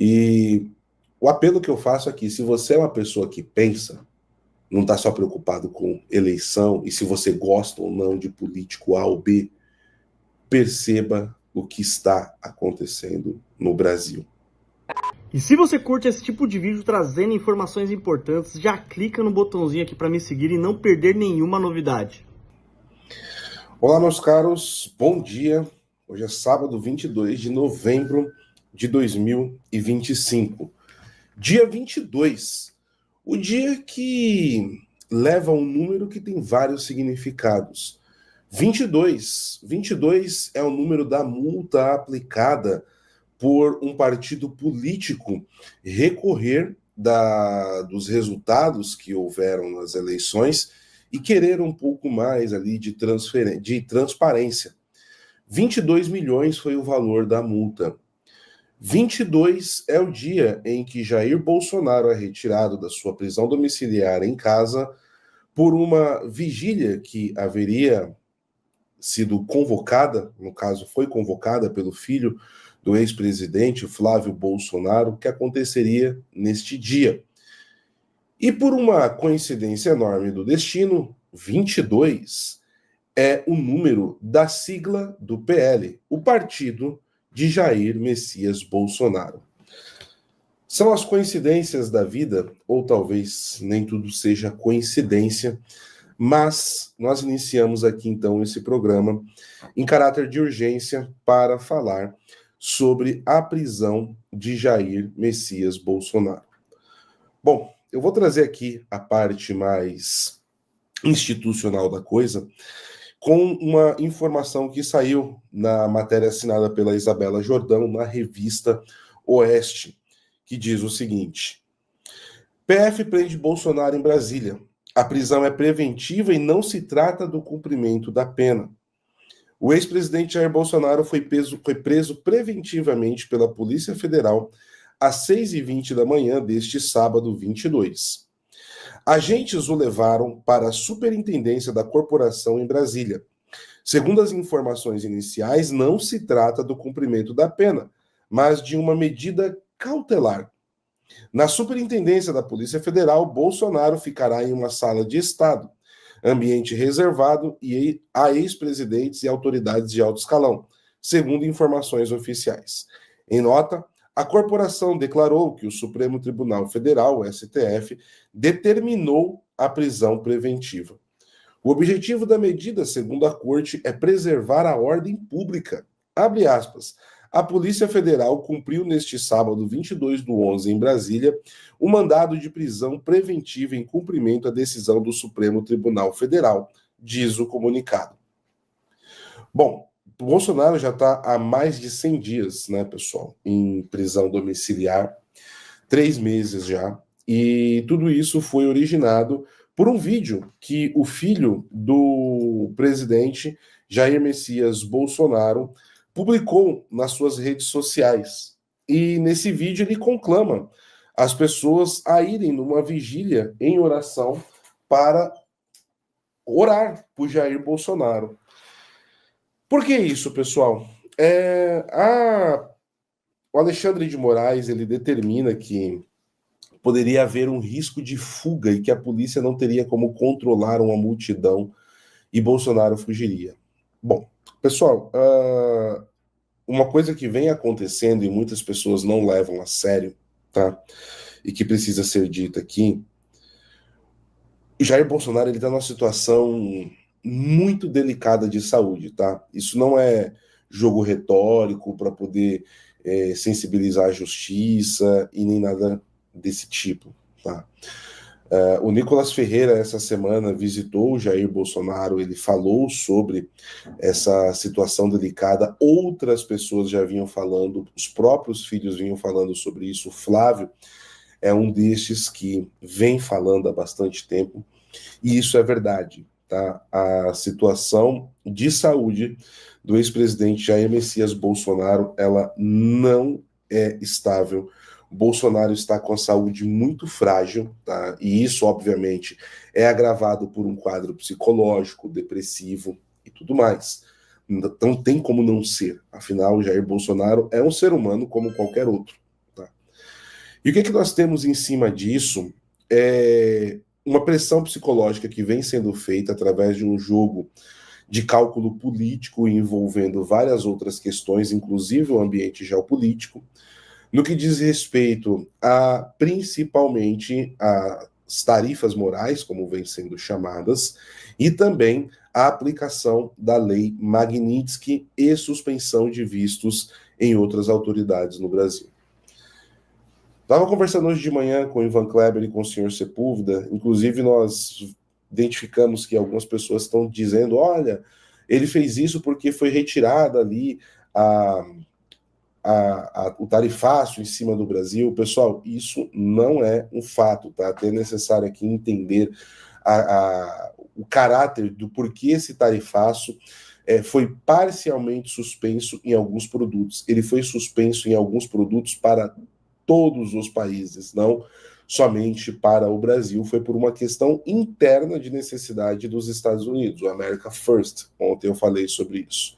E o apelo que eu faço aqui, se você é uma pessoa que pensa, não está só preocupado com eleição e se você gosta ou não de político A ou B, perceba o que está acontecendo no Brasil. E se você curte esse tipo de vídeo trazendo informações importantes, já clica no botãozinho aqui para me seguir e não perder nenhuma novidade. Olá, meus caros, bom dia. Hoje é sábado 22 de novembro de 2025. Dia 22, o dia que leva um número que tem vários significados. 22 é o número da multa aplicada por um partido político recorrer dos resultados que houveram nas eleições e querer um pouco mais ali de transparência. 22 milhões foi o valor da multa. 22 é o dia em que Jair Bolsonaro é retirado da sua prisão domiciliar em casa por uma vigília que haveria sido convocada, no caso foi convocada pelo filho do ex-presidente Flávio Bolsonaro, que aconteceria neste dia. E por uma coincidência enorme do destino, 22 é o número da sigla do PL, o partido de Jair Messias Bolsonaro. São as coincidências da vida, ou talvez nem tudo seja coincidência, mas nós iniciamos aqui então esse programa em caráter de urgência para falar sobre a prisão de Jair Messias Bolsonaro. Bom, eu vou trazer aqui a parte mais institucional da coisa, com uma informação que saiu na matéria assinada pela Isabela Jordão na revista Oeste, que diz o seguinte: PF prende Bolsonaro em Brasília. A prisão é preventiva e não se trata do cumprimento da pena. O ex-presidente Jair Bolsonaro foi preso preventivamente pela Polícia Federal às 6h20 da manhã deste sábado 22. Agentes o levaram para a superintendência da corporação em Brasília. Segundo as informações iniciais, não se trata do cumprimento da pena, mas de uma medida cautelar. Na superintendência da Polícia Federal, Bolsonaro ficará em uma sala de estado, ambiente reservado e a ex-presidentes e autoridades de alto escalão, segundo informações oficiais. Em nota, a corporação declarou que o Supremo Tribunal Federal, o STF, determinou a prisão preventiva. O objetivo da medida, segundo a corte, é preservar a ordem pública. Abre aspas. A Polícia Federal cumpriu neste sábado, 22/11, em Brasília, o mandado de prisão preventiva em cumprimento à decisão do Supremo Tribunal Federal, diz o comunicado. Bom, Bolsonaro já está há mais de 100 dias, né, pessoal, em prisão domiciliar, 3 meses já, e tudo isso foi originado por um vídeo que o filho do presidente Jair Messias Bolsonaro publicou nas suas redes sociais. E nesse vídeo ele conclama as pessoas a irem numa vigília em oração para orar por Jair Bolsonaro. Por que isso, pessoal? O Alexandre de Moraes ele determina que poderia haver um risco de fuga e que a polícia não teria como controlar uma multidão e Bolsonaro fugiria. Bom, pessoal, uma coisa que vem acontecendo e muitas pessoas não levam a sério, tá? E que precisa ser dita aqui, Jair Bolsonaro ele está numa situação muito delicada de saúde, tá? Isso não é jogo retórico para poder sensibilizar a justiça e nem nada desse tipo, tá? O Nicolas Ferreira, essa semana, visitou o Jair Bolsonaro, ele falou sobre essa situação delicada, outras pessoas já vinham falando, os próprios filhos vinham falando sobre isso, o Flávio é um destes que vem falando há bastante tempo, e isso é verdade, tá? A situação de saúde do ex-presidente Jair Messias Bolsonaro, ela não é estável. Bolsonaro está com a saúde muito frágil, tá? E isso, obviamente, é agravado por um quadro psicológico, depressivo e tudo mais. Não tem como não ser. Afinal, Jair Bolsonaro é um ser humano como qualquer outro, tá? E o que nós temos em cima disso é uma pressão psicológica que vem sendo feita através de um jogo de cálculo político envolvendo várias outras questões, inclusive o ambiente geopolítico, no que diz respeito a principalmente as tarifas morais, como vem sendo chamadas, e também a aplicação da lei Magnitsky e suspensão de vistos em outras autoridades no Brasil. Estava conversando hoje de manhã com o Ivan Kleber e com o senhor Sepúlveda, inclusive nós identificamos que algumas pessoas estão dizendo, olha, ele fez isso porque foi retirada ali o tarifácio em cima do Brasil. Pessoal, isso não é um fato, tá? É necessário aqui entender o caráter do porquê esse tarifácio foi parcialmente suspenso em alguns produtos. Ele foi suspenso em alguns produtos para todos os países, não somente para o Brasil. Foi por uma questão interna de necessidade dos Estados Unidos, o America First. Ontem eu falei sobre isso.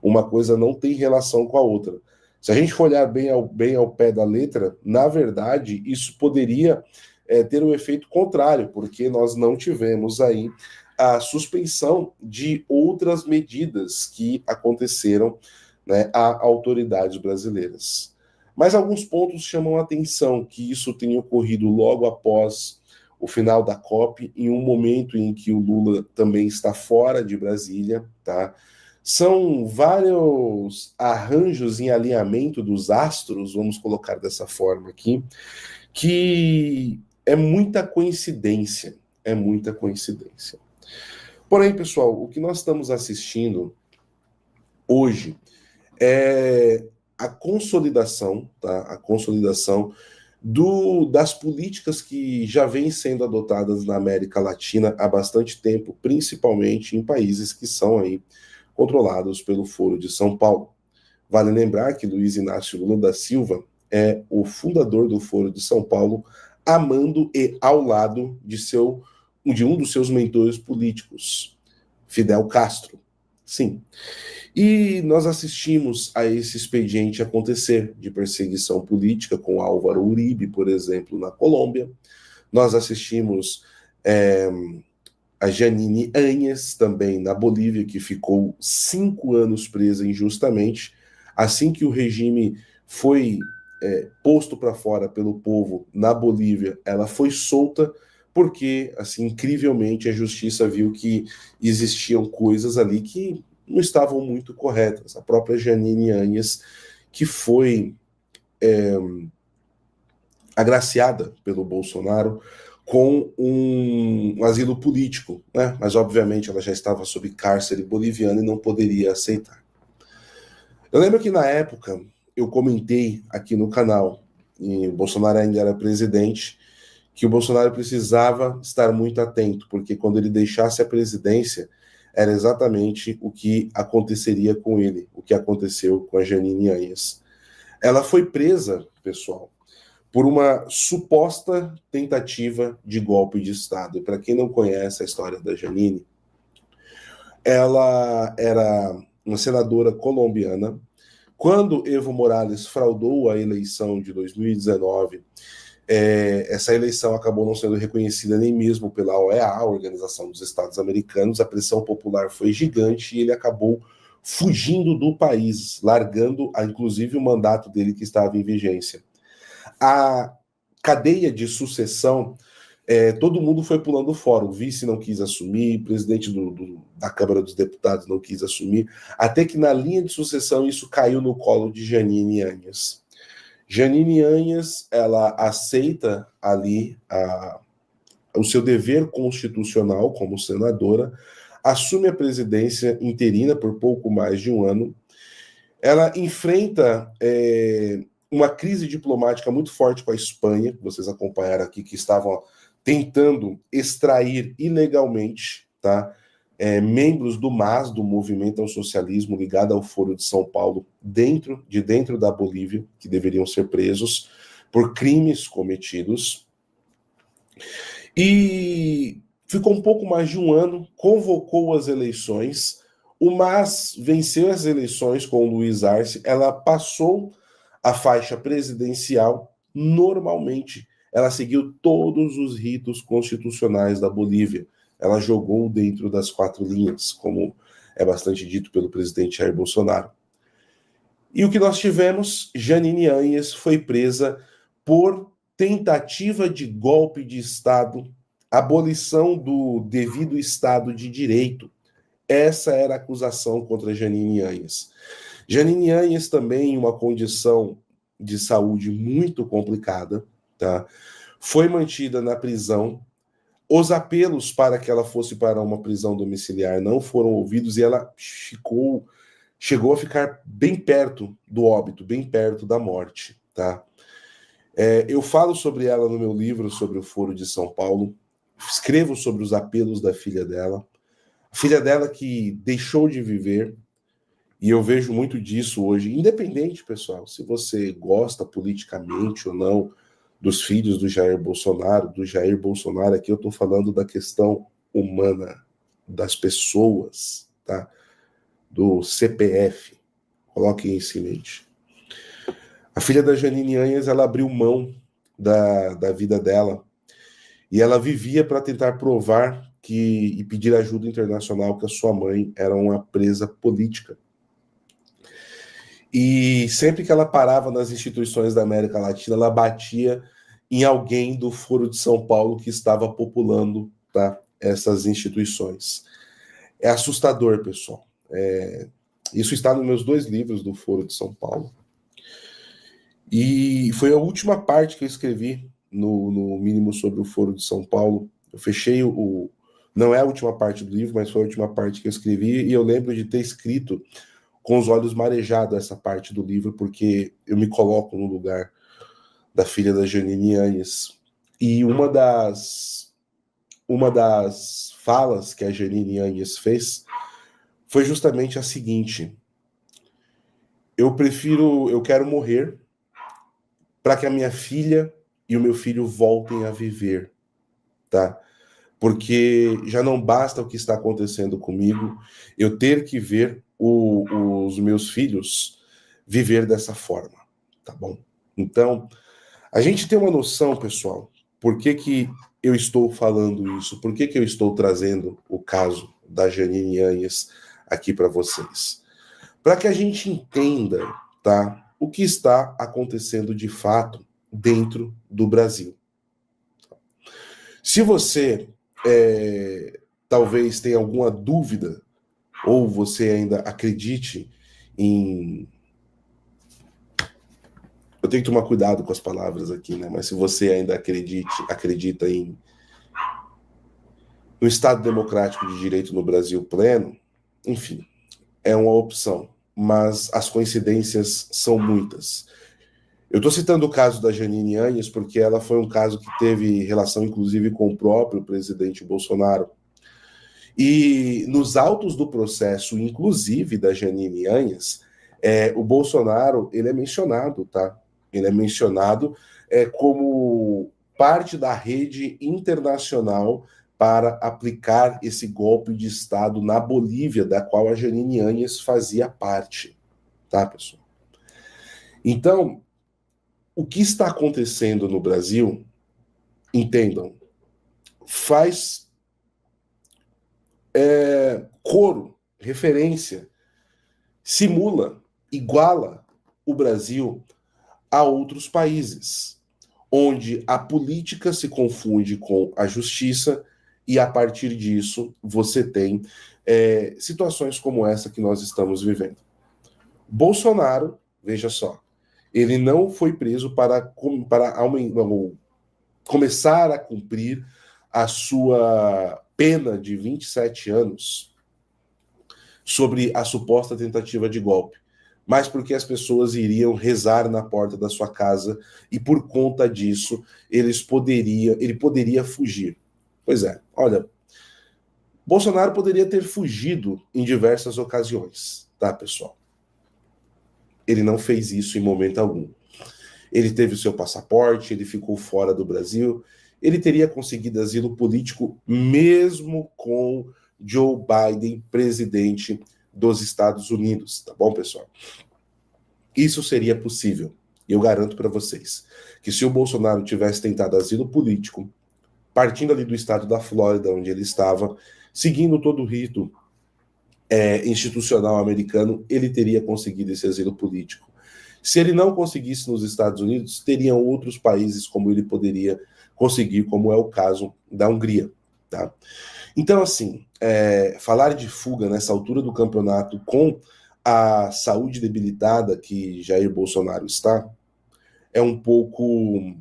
Uma coisa não tem relação com a outra. Se a gente for olhar bem ao pé da letra, na verdade, isso poderia ter um efeito contrário, porque nós não tivemos aí a suspensão de outras medidas que aconteceram, né, a autoridades brasileiras. Mas alguns pontos chamam a atenção, que isso tenha ocorrido logo após o final da COP, em um momento em que o Lula também está fora de Brasília, tá? São vários arranjos em alinhamento dos astros, vamos colocar dessa forma aqui, que é muita coincidência, é muita coincidência. Porém, pessoal, o que nós estamos assistindo hoje é a consolidação, tá? A consolidação das políticas que já vêm sendo adotadas na América Latina há bastante tempo, principalmente em países que são aí controlados pelo Foro de São Paulo. Vale lembrar que Luiz Inácio Lula da Silva é o fundador do Foro de São Paulo, amando e ao lado de um dos seus mentores políticos, Fidel Castro. Sim. E nós assistimos a esse expediente acontecer de perseguição política com Álvaro Uribe, por exemplo, na Colômbia. Nós assistimos a Jeanine Áñez, também na Bolívia, que ficou 5 anos presa injustamente. Assim que o regime foi posto para fora pelo povo na Bolívia, ela foi solta porque, assim, incrivelmente, a justiça viu que existiam coisas ali que não estavam muito corretas. A própria Jeanine Áñez, que foi agraciada pelo Bolsonaro com um asilo político, né? Mas obviamente ela já estava sob cárcere boliviano e não poderia aceitar. Eu lembro que na época eu comentei aqui no canal, e o Bolsonaro ainda era presidente, que o Bolsonaro precisava estar muito atento, porque quando ele deixasse a presidência, era exatamente o que aconteceria com ele, o que aconteceu com a Jeanine Áñez. Ela foi presa, pessoal, por uma suposta tentativa de golpe de Estado. E para quem não conhece a história da Jeanine, ela era uma senadora colombiana. Quando Evo Morales fraudou a eleição de 2019, essa eleição acabou não sendo reconhecida nem mesmo pela OEA, a Organização dos Estados Americanos. A pressão popular foi gigante e ele acabou fugindo do país, largando, inclusive, o mandato dele que estava em vigência. A cadeia de sucessão, todo mundo foi pulando fora. O vice não quis assumir, o presidente da Câmara dos Deputados não quis assumir, até que na linha de sucessão isso caiu no colo de Jeanine Áñez. Jeanine Áñez, ela aceita ali o seu dever constitucional como senadora, assume a presidência interina por pouco mais de um ano. Ela enfrenta uma crise diplomática muito forte com a Espanha, que vocês acompanharam aqui, que estavam tentando extrair ilegalmente, tá, membros do MAS, do Movimento ao Socialismo, ligado ao Foro de São Paulo, dentro da Bolívia, que deveriam ser presos por crimes cometidos. E ficou um pouco mais de um ano, convocou as eleições, o MAS venceu as eleições com o Luiz Arce, ela passou a faixa presidencial, normalmente. Ela seguiu todos os ritos constitucionais da Bolívia. Ela jogou dentro das 4 linhas, como é bastante dito pelo presidente Jair Bolsonaro. E o que nós tivemos? Jeanine Áñez foi presa por tentativa de golpe de Estado, abolição do devido Estado de Direito. Essa era a acusação contra Jeanine Áñez. Jeanine Áñez também em uma condição de saúde muito complicada, tá? Foi mantida na prisão. Os apelos para que ela fosse para uma prisão domiciliar não foram ouvidos e ela chegou a ficar bem perto do óbito, bem perto da morte, tá? Eu falo sobre ela no meu livro sobre o Foro de São Paulo, escrevo sobre os apelos da filha dela, a filha dela que deixou de viver, e eu vejo muito disso hoje, independente, pessoal, se você gosta politicamente ou não dos filhos do Jair Bolsonaro, aqui eu estou falando da questão humana, das pessoas, tá? Do CPF, coloquem isso em mente. A filha da Jeanine Áñez, ela abriu mão da vida dela e ela vivia para tentar provar e pedir ajuda internacional que a sua mãe era uma presa política. E sempre que ela parava nas instituições da América Latina, ela batia em alguém do Foro de São Paulo que estava populando, tá, essas instituições. É assustador, pessoal. Isso está nos meus 2 livros do Foro de São Paulo. E foi a última parte que eu escrevi no mínimo sobre o Foro de São Paulo. Eu fechei não é a última parte do livro, mas foi a última parte que eu escrevi, e eu lembro de ter escrito com os olhos marejados essa parte do livro, porque eu me coloco no lugar da filha da Jeanine Áñez. E uma das falas que a Jeanine Áñez fez foi justamente a seguinte: eu quero morrer para que a minha filha e o meu filho voltem a viver, tá? Porque já não basta o que está acontecendo comigo, eu ter que ver os meus filhos viver dessa forma, tá bom? Então, a gente tem uma noção, pessoal, por que eu estou falando isso, por que eu estou trazendo o caso da Jeanine Áñez aqui para vocês. Para que a gente entenda, tá, o que está acontecendo de fato dentro do Brasil. Se você talvez tenha alguma dúvida, ou você ainda acredite em... Eu tenho que tomar cuidado com as palavras aqui, né? Mas se você ainda acredita no Estado Democrático de Direito no Brasil pleno, enfim, é uma opção, mas as coincidências são muitas. Eu estou citando o caso da Jeanine Áñez porque ela foi um caso que teve relação, inclusive, com o próprio presidente Bolsonaro. E nos autos do processo, inclusive da Jeanine Áñez, o Bolsonaro, ele é mencionado, tá? Ele é mencionado como parte da rede internacional para aplicar esse golpe de Estado na Bolívia, da qual a Jeanine Áñez fazia parte, tá, pessoal? Então, o que está acontecendo no Brasil, entendam, faz coro, referência, simula, iguala o Brasil a outros países, onde a política se confunde com a justiça e, a partir disso, você tem situações como essa que nós estamos vivendo. Bolsonaro, veja só, ele não foi preso para começar a cumprir a sua pena de 27 anos sobre a suposta tentativa de golpe, mas porque as pessoas iriam rezar na porta da sua casa e, por conta disso, ele poderia fugir. Pois é, olha, Bolsonaro poderia ter fugido em diversas ocasiões, tá, pessoal? Ele não fez isso em momento algum. Ele teve o seu passaporte, ele ficou fora do Brasil, ele teria conseguido asilo político mesmo com Joe Biden, presidente dos Estados Unidos, tá bom, pessoal? Isso seria possível. Eu garanto para vocês que se o Bolsonaro tivesse tentado asilo político, partindo ali do estado da Flórida, onde ele estava, seguindo todo o rito institucional americano, ele teria conseguido esse asilo político. Se ele não conseguisse nos Estados Unidos, teriam outros países como ele poderia conseguir, como é o caso da Hungria. Tá? Então, assim, falar de fuga nessa altura do campeonato com a saúde debilitada que Jair Bolsonaro está, é um pouco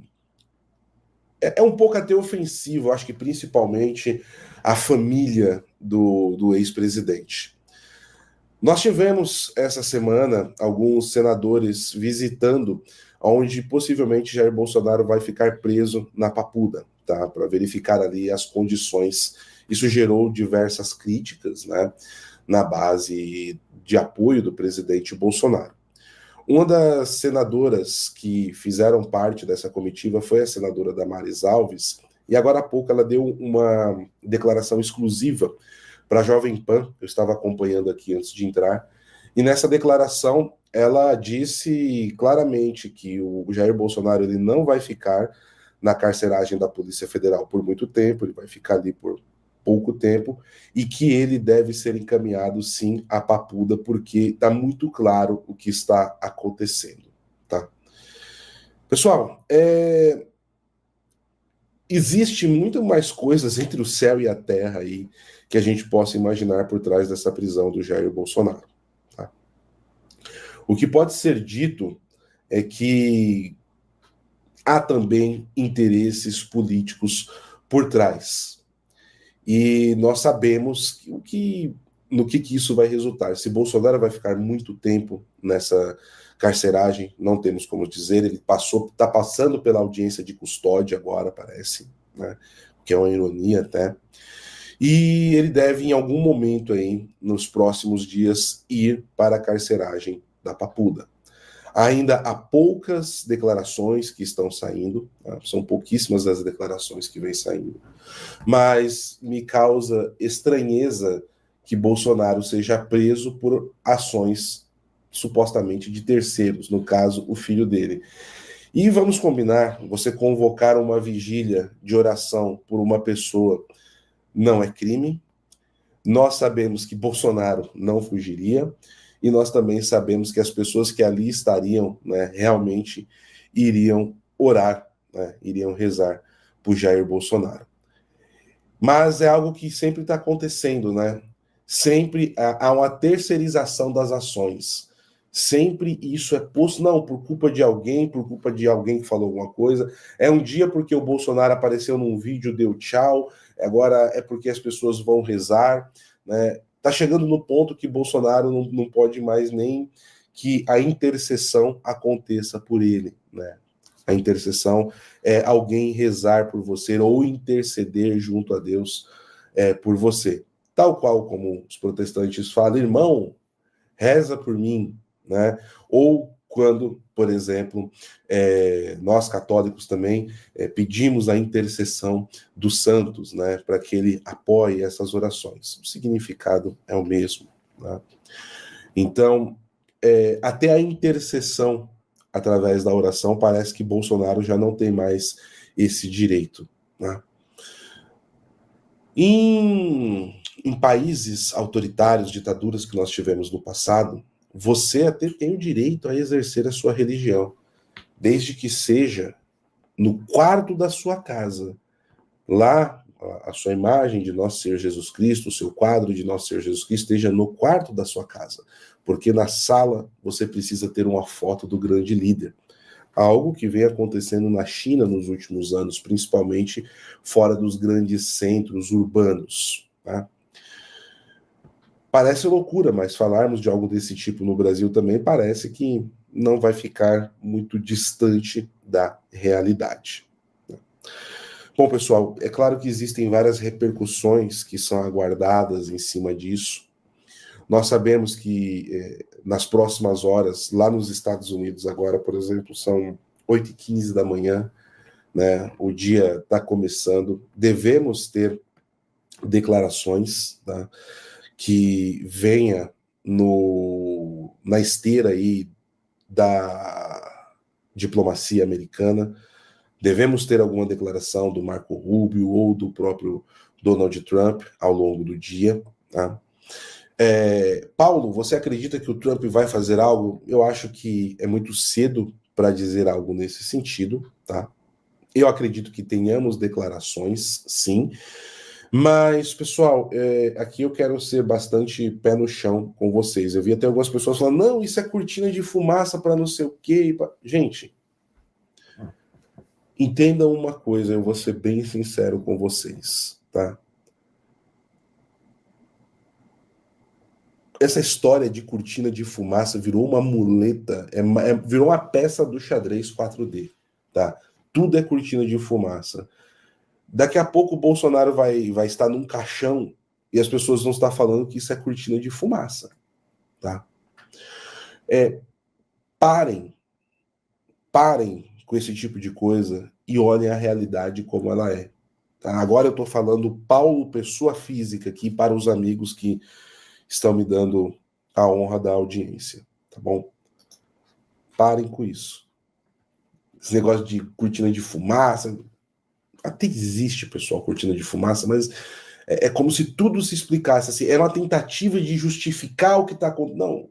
até ofensivo, acho que principalmente a família do ex-presidente. Nós tivemos essa semana alguns senadores visitando onde possivelmente Jair Bolsonaro vai ficar preso na Papuda, tá? Para verificar ali as condições. Isso gerou diversas críticas, né, na base de apoio do presidente Bolsonaro. Uma das senadoras que fizeram parte dessa comitiva foi a senadora Damares Alves, e agora há pouco ela deu uma declaração exclusiva para a Jovem Pan, eu estava acompanhando aqui antes de entrar, e nessa declaração ela disse claramente que o Jair Bolsonaro ele não vai ficar na carceragem da Polícia Federal por muito tempo, ele vai ficar ali por pouco tempo, e que ele deve ser encaminhado sim à Papuda, porque está muito claro o que está acontecendo. Tá? Pessoal, existe muito mais coisas entre o céu e a terra aí que a gente possa imaginar por trás dessa prisão do Jair Bolsonaro. Tá? O que pode ser dito é que há também interesses políticos por trás. E nós sabemos no que isso vai resultar. Se Bolsonaro vai ficar muito tempo nessa carceragem, não temos como dizer. Ele está passando pela audiência de custódia agora, parece, né? Que é uma ironia até. E ele deve, em algum momento aí, nos próximos dias, ir para a carceragem da Papuda. Ainda há poucas declarações que estão saindo, tá? São pouquíssimas as declarações que vêm saindo, mas me causa estranheza que Bolsonaro seja preso por ações supostamente de terceiros, no caso, o filho dele. E vamos combinar, você convocar uma vigília de oração por uma pessoa não é crime. Nós sabemos que Bolsonaro não fugiria, e nós também sabemos que as pessoas que ali estariam, né, realmente iriam orar, né, iriam rezar por Jair Bolsonaro. Mas é algo que sempre está acontecendo, né? Sempre há uma terceirização das ações. Sempre isso é posto, não, por culpa de alguém que falou alguma coisa. É um dia porque o Bolsonaro apareceu num vídeo, deu tchau, agora é porque as pessoas vão rezar, né? Tá chegando no ponto que Bolsonaro não pode mais nem que a intercessão aconteça por ele, né? A intercessão é alguém rezar por você ou interceder junto a Deus por você. Tal qual como os protestantes falam, irmão, reza por mim, né? Ou quando, por exemplo, nós católicos também pedimos a intercessão dos santos, né? Para que ele apoie essas orações. O significado é o mesmo, né? Então, até a intercessão através da oração, parece que Bolsonaro já não tem mais esse direito, né? Em países autoritários, ditaduras que nós tivemos no passado, você até tem o direito a exercer a sua religião, desde que seja no quarto da sua casa. Lá, a sua imagem de Nosso Senhor Jesus Cristo, o seu quadro de Nosso Senhor Jesus Cristo esteja no quarto da sua casa, porque na sala você precisa ter uma foto do grande líder. Algo que vem acontecendo na China nos últimos anos, principalmente fora dos grandes centros urbanos. Tá? Parece loucura, mas falarmos de algo desse tipo no Brasil também parece que não vai ficar muito distante da realidade. Bom, pessoal, é claro que existem várias repercussões que são aguardadas em cima disso. Nós sabemos que nas próximas horas, lá nos Estados Unidos agora, por exemplo, são 8h15 da manhã, né? O dia está começando. Devemos ter declarações, tá? Que venha na esteira aí diplomacia americana. Devemos ter alguma declaração do Marco Rubio ou do próprio Donald Trump ao longo do dia. Tá? Paulo, você acredita que o Trump vai fazer algo? Eu acho que é muito cedo para dizer algo nesse sentido. Tá? Eu acredito que tenhamos declarações, sim. Mas, pessoal, aqui eu quero ser bastante pé no chão com vocês. Eu vi até algumas pessoas falando, não, isso é cortina de fumaça para não sei o quê. Gente, entendam uma coisa, eu vou ser bem sincero com vocês, tá? Essa história de cortina de fumaça virou uma muleta, virou uma peça do xadrez 4D, tá? Tudo é cortina de fumaça. Daqui a pouco o Bolsonaro vai estar num caixão e as pessoas vão estar falando que isso é cortina de fumaça, tá? Parem com esse tipo de coisa e olhem a realidade como ela é. Tá? Agora eu estou falando Paulo, pessoa física, aqui para os amigos que estão me dando a honra da audiência, tá bom? Parem com isso. Esse negócio de cortina de fumaça, até existe, pessoal, cortina de fumaça, mas é como se tudo se explicasse assim. É uma tentativa de justificar o que está acontecendo. Não.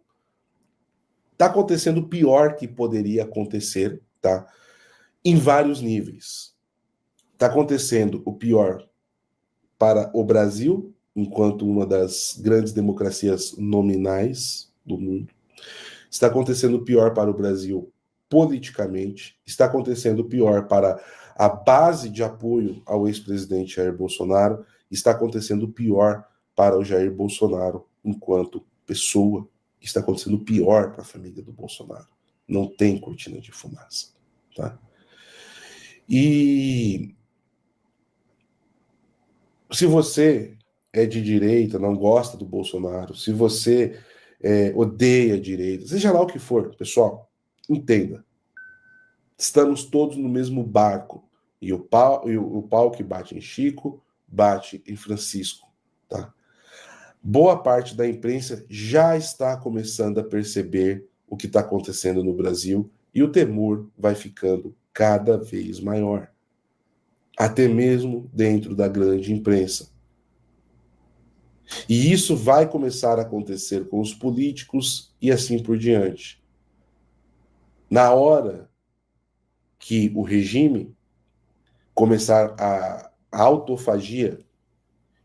Está acontecendo o pior que poderia acontecer, tá? Em vários níveis. Está acontecendo o pior para o Brasil, enquanto uma das grandes democracias nominais do mundo. Está acontecendo o pior para o Brasil politicamente. Está acontecendo o pior para a base de apoio ao ex-presidente Jair Bolsonaro. Está acontecendo o pior para o Jair Bolsonaro enquanto pessoa. Está acontecendo o pior para a família do Bolsonaro. Não tem cortina de fumaça, tá? E se você é de direita, não gosta do Bolsonaro, se você odeia a direita, seja lá o que for, pessoal, entenda. Estamos todos no mesmo barco. E o pau que bate em Chico, bate em Francisco. Tá? Boa parte da imprensa já está começando a perceber o que está acontecendo no Brasil e o temor vai ficando cada vez maior. Até mesmo dentro da grande imprensa. E isso vai começar a acontecer com os políticos e assim por diante. Na hora que o regime começar a autofagia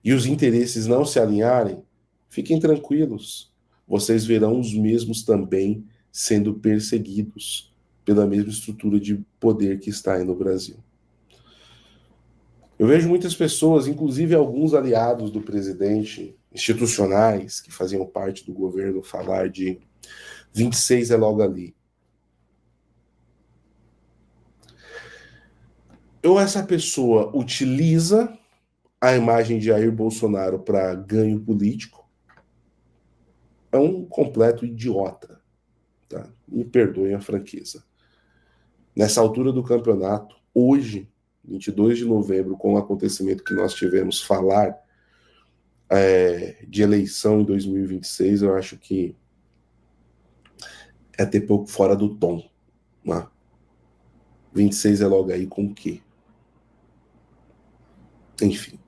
e os interesses não se alinharem, fiquem tranquilos. Vocês verão os mesmos também sendo perseguidos pela mesma estrutura de poder que está aí no Brasil. Eu vejo muitas pessoas, inclusive alguns aliados do presidente, institucionais, que faziam parte do governo, falar de 26 é logo ali. Ou essa pessoa utiliza a imagem de Jair Bolsonaro para ganho político, é um completo idiota. Tá? Me perdoem a franqueza. Nessa altura do campeonato, hoje, 22 de novembro, com o acontecimento que nós tivemos, falar de eleição em 2026, eu acho que é ter pouco fora do tom. Né? 26 é logo aí com o quê? Enfim.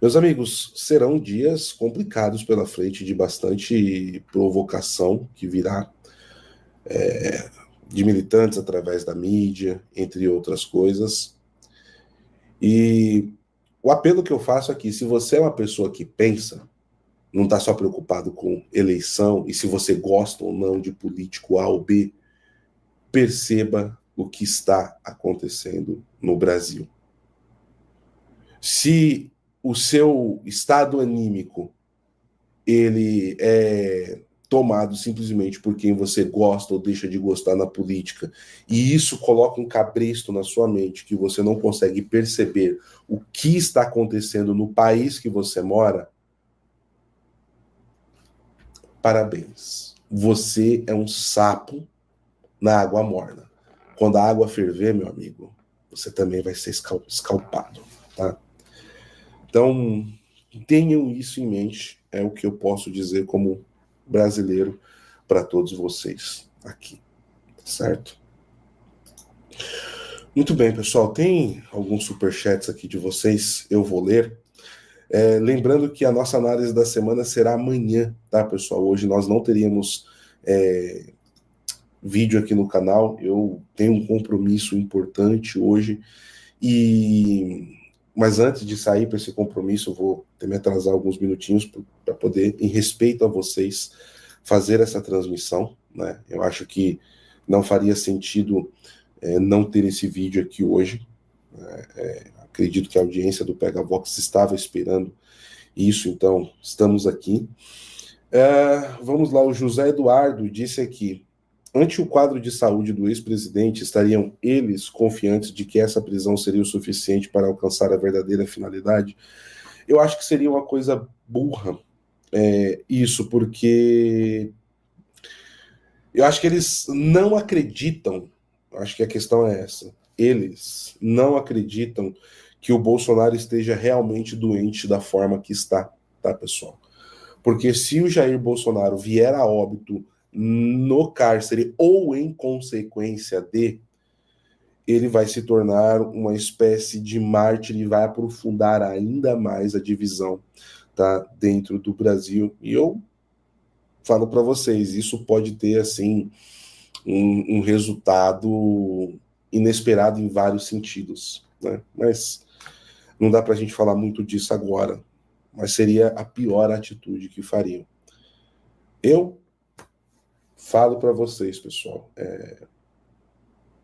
Meus amigos, serão dias complicados pela frente, de bastante provocação que virá de militantes através da mídia, entre outras coisas. E o apelo que eu faço aqui, se você é uma pessoa que pensa, não está só preocupado com eleição, e se você gosta ou não de político A ou B, perceba o que está acontecendo no Brasil. Se o seu estado anímico ele é tomado simplesmente por quem você gosta ou deixa de gostar na política, e isso coloca um cabresto na sua mente que você não consegue perceber o que está acontecendo no país que você mora, parabéns. Você é um sapo na água morna. Quando a água ferver, meu amigo, você também vai ser escalpado, tá? Então, tenham isso em mente, é o que eu posso dizer como brasileiro para todos vocês aqui, certo? Muito bem, pessoal. Tem alguns superchats aqui de vocês, eu vou ler. Lembrando que a nossa análise da semana será amanhã, tá, pessoal? Hoje nós não teríamos vídeo aqui no canal. Eu tenho um compromisso importante hoje. Mas antes de sair para esse compromisso, eu vou ter me atrasar alguns minutinhos para poder, em respeito a vocês, fazer essa transmissão, né? Eu acho que não faria sentido não ter esse vídeo aqui hoje. Acredito que a audiência do Pega Vox estava esperando isso, então estamos aqui. Vamos lá, o José Eduardo disse aqui: ante o quadro de saúde do ex-presidente, estariam eles confiantes de que essa prisão seria o suficiente para alcançar a verdadeira finalidade? Eu acho que seria uma coisa burra, isso, porque eu acho que eles não acreditam, acho que a questão é essa, eles não acreditam que o Bolsonaro esteja realmente doente da forma que está, tá, pessoal? Porque se o Jair Bolsonaro vier a óbito no cárcere ou em consequência de, ele vai se tornar uma espécie de mártir e vai aprofundar ainda mais a divisão, tá, dentro do Brasil. E eu falo para vocês, isso pode ter assim um resultado inesperado em vários sentidos, né? Mas não dá para a gente falar muito disso agora. Mas seria a pior atitude que fariam. Eu falo para vocês, pessoal,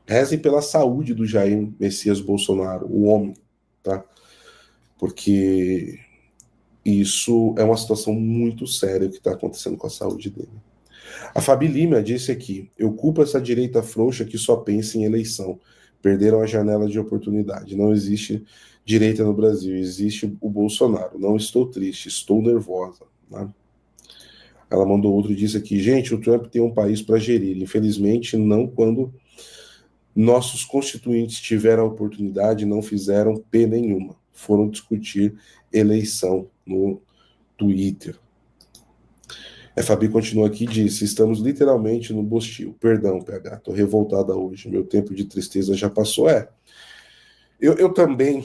rezem pela saúde do Jair Messias Bolsonaro, o homem, tá? Porque isso é uma situação muito séria que está acontecendo com a saúde dele. A Fabi Lima disse aqui: eu culpo essa direita frouxa que só pensa em eleição. Perderam a janela de oportunidade. Não existe direita no Brasil, existe o Bolsonaro. Não estou triste, estou nervosa. Né? Ela mandou outro e disse aqui: gente, o Trump tem um país para gerir. Infelizmente, não quando nossos constituintes tiveram a oportunidade, não fizeram P nenhuma. Foram discutir eleição no Twitter. A Fabi continua aqui e disse: estamos literalmente no Bostil. Perdão, PH, tô revoltada hoje. Meu tempo de tristeza já passou. Eu também,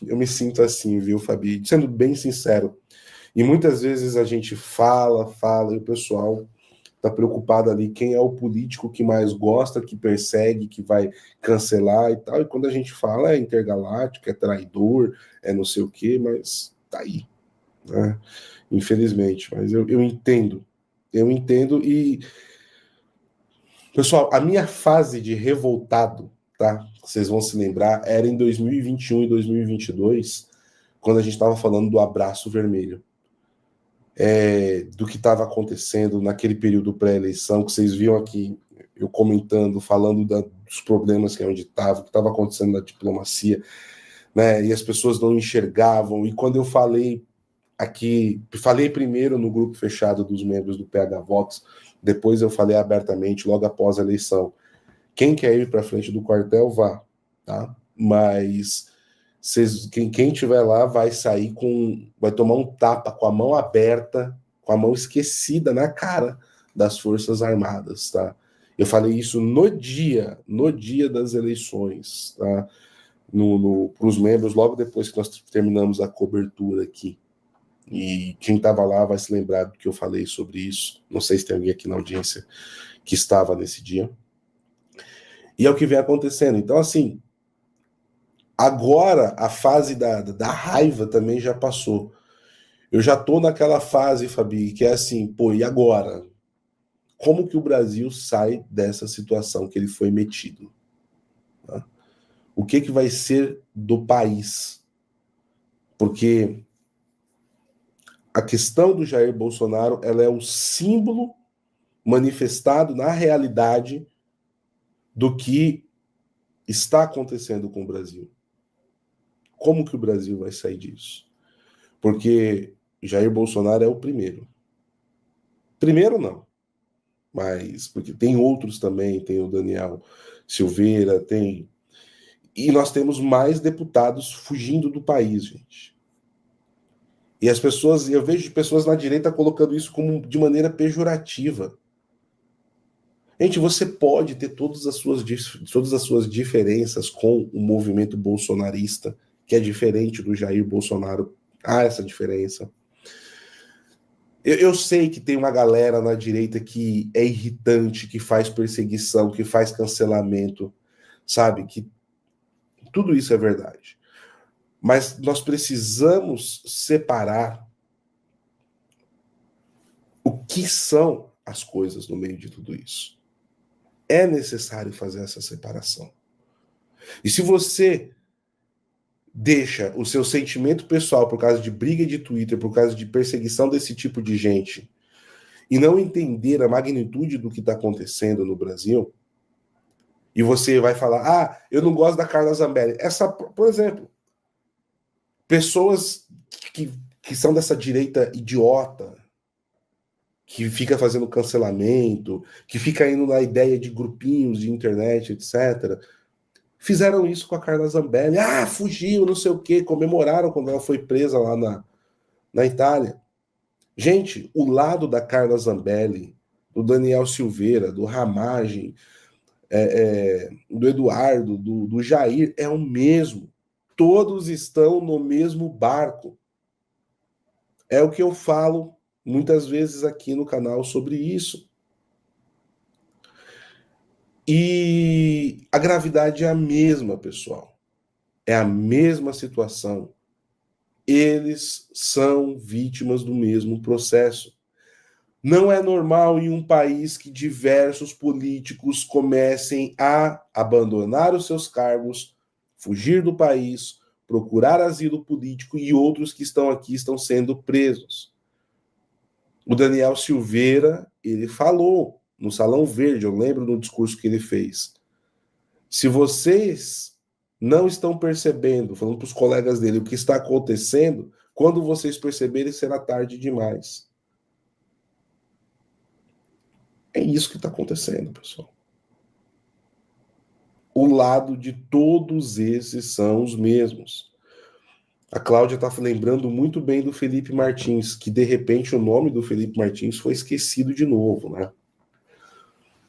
eu me sinto assim, viu, Fabi? Sendo bem sincero. E muitas vezes a gente fala, e o pessoal tá preocupado ali quem é o político que mais gosta, que persegue, que vai cancelar e tal. E quando a gente fala é intergaláctico, é traidor, é não sei o quê, mas tá aí, né? Infelizmente. Mas eu entendo. Eu entendo e, pessoal, a minha fase de revoltado, tá? Vocês vão se lembrar, era em 2021 e 2022, quando a gente estava falando do abraço vermelho. Do que estava acontecendo naquele período pré-eleição, que vocês viam aqui, eu comentando, falando dos problemas que onde estava, o que estava acontecendo na diplomacia, né? E as pessoas não enxergavam. E quando eu falei aqui, falei primeiro no grupo fechado dos membros do PH Vox, depois eu falei abertamente logo após a eleição. Quem quer ir para frente do quartel, vá, tá? Mas quem tiver lá vai sair vai tomar um tapa com a mão aberta, com a mão esquecida na cara das Forças Armadas, tá? Eu falei isso no dia das eleições, tá? Para os membros, logo depois que nós terminamos a cobertura aqui. E quem estava lá vai se lembrar do que eu falei sobre isso. Não sei se tem alguém aqui na audiência que estava nesse dia. E é o que vem acontecendo. Então, assim, agora a fase da raiva também já passou. Eu já tô naquela fase, Fabi, que é assim, pô, e agora? Como que o Brasil sai dessa situação que ele foi metido? Tá? O que vai ser do país? Porque a questão do Jair Bolsonaro, ela é um símbolo manifestado na realidade do que está acontecendo com o Brasil. Como que o Brasil vai sair disso? Porque Jair Bolsonaro é o primeiro. Primeiro não, mas porque tem outros também, tem o Daniel Silveira, tem... E nós temos mais deputados fugindo do país, gente. E as pessoas, eu vejo pessoas na direita colocando isso como de maneira pejorativa. Gente, você pode ter todas as suas diferenças com o movimento bolsonarista, que é diferente do Jair Bolsonaro. Há essa diferença. Eu sei que tem uma galera na direita que é irritante, que faz perseguição, que faz cancelamento, sabe? Que tudo isso é verdade. Mas nós precisamos separar o que são as coisas no meio de tudo isso. É necessário fazer essa separação. E se você deixa o seu sentimento pessoal por causa de briga de Twitter, por causa de perseguição desse tipo de gente, e não entender a magnitude do que está acontecendo no Brasil, e você vai falar, eu não gosto da Carla Zambelli. Por exemplo, pessoas que são dessa direita idiota, que fica fazendo cancelamento, que fica indo na ideia de grupinhos de internet, etc., fizeram isso com a Carla Zambelli. Fugiu, não sei o quê, comemoraram quando ela foi presa lá na Itália. Gente, o lado da Carla Zambelli, do Daniel Silveira, do Ramagem, do Eduardo, do Jair, é o mesmo. Todos estão no mesmo barco. É o que eu falo muitas vezes aqui no canal sobre isso. E a gravidade é a mesma, pessoal. É a mesma situação. Eles são vítimas do mesmo processo. Não é normal em um país que diversos políticos comecem a abandonar os seus cargos, fugir do país, procurar asilo político e outros que estão aqui estão sendo presos. O Daniel Silveira, ele falou no Salão Verde, eu lembro do discurso que ele fez. Se vocês não estão percebendo, falando para os colegas dele, o que está acontecendo, quando vocês perceberem, será tarde demais. É isso que está acontecendo, pessoal. O lado de todos esses são os mesmos. A Cláudia está lembrando muito bem do Felipe Martins, que de repente o nome do Felipe Martins foi esquecido de novo, né?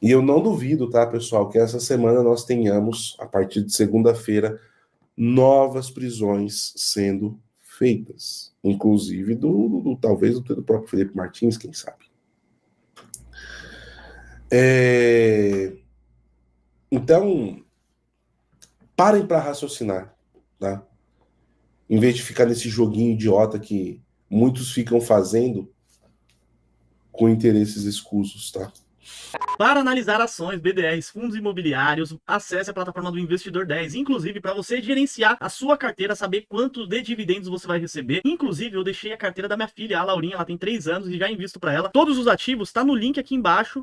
E eu não duvido, tá, pessoal, que essa semana nós tenhamos, a partir de segunda-feira, novas prisões sendo feitas. Inclusive talvez do próprio Felipe Martins, quem sabe. Então, parem para raciocinar, tá? Em vez de ficar nesse joguinho idiota que muitos ficam fazendo com interesses escusos, tá? Para analisar ações, BDRs, fundos imobiliários, acesse a plataforma do Investidor 10. Inclusive, para você gerenciar a sua carteira, saber quanto de dividendos você vai receber. Inclusive, eu deixei a carteira da minha filha, a Laurinha, ela tem 3 anos e já invisto para ela. Todos os ativos tá no link aqui embaixo.